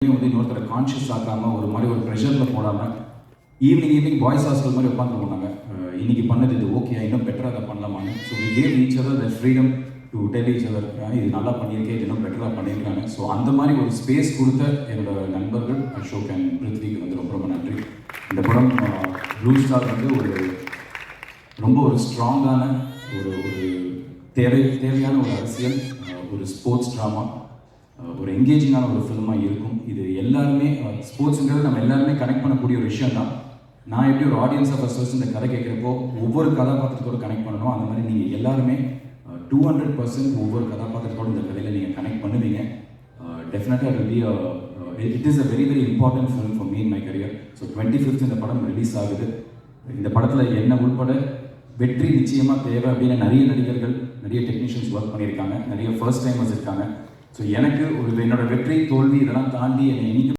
வந்து இன்னொருத்தரை கான்ஷியஸ் ஆக்காமல் ஒரு மாதிரி ஒரு ப்ரெஷரில் போடாமல் ஈவினிங் பாய்ஸ் ஹாஸ்டல் மாதிரி உட்காந்து போனாங்க. இன்னைக்கு பண்ணது இது ஓகே, இன்னும் பெட்டராக அதை பண்ணலாமான்னு. So we gave each other the freedom to tell each other இது நல்லா பண்ணியிருக்கேன், இது இன்னும் பெட்டராக பண்ணியிருக்காங்க. ஸோ அந்த மாதிரி ஒரு ஸ்பேஸ் கொடுத்த என்னோட நண்பர்கள் அசோக் அண்ட் பிருத்விக்கு வந்து ரொம்ப ரொம்ப நன்றி. இந்த படம் ப்ளூ ஸ்டார் வந்து ரொம்ப ஒரு ஸ்ட்ராங்கான ஒரு தேவையான ஒரு அரசியல், ஒரு ஸ்போர்ட்ஸ் ட்ராமா, ஒரு என்கேஜிங்கான ஒரு ஃபிலிமாக இருக்கும். இது எல்லாருமே ஸ்போர்ட்ஸுங்கிறது நம்ம எல்லாருமே கனெக்ட் பண்ணக்கூடிய ஒரு விஷயம் தான். நான் எப்படி ஒரு ஆடியன்ஸாக ஃபர்ஸ்ட் இந்த கதை கேட்குறப்போ ஒவ்வொரு கதாபாத்திரத்தோடு கனெக்ட் பண்ணணும், அந்த மாதிரி நீங்கள் எல்லாருமே 200% ஒவ்வொரு கதாபாத்திரத்தோடு இந்த கதையில் நீங்கள் கனெக்ட் பண்ணுவீங்க. டெஃபினட்டாக it is a very very important film for me in my career. So 25th இந்த படம் ரிலீஸ் ஆகுது. இந்த படத்தில் என்ன உள்பட வெற்றி நிச்சயமாக தேவை அப்படின்னு நிறைய நடிகர்கள், நிறைய டெக்னீஷியன்ஸ் ஒர்க் பண்ணியிருக்காங்க, நிறைய ஃபர்ஸ்ட் டைமர்ஸ் இருக்காங்க. ஸோ எனக்கு என்னோட வெற்றி தோல்வி இதெல்லாம் தாண்டி என்னை இன்னைக்கு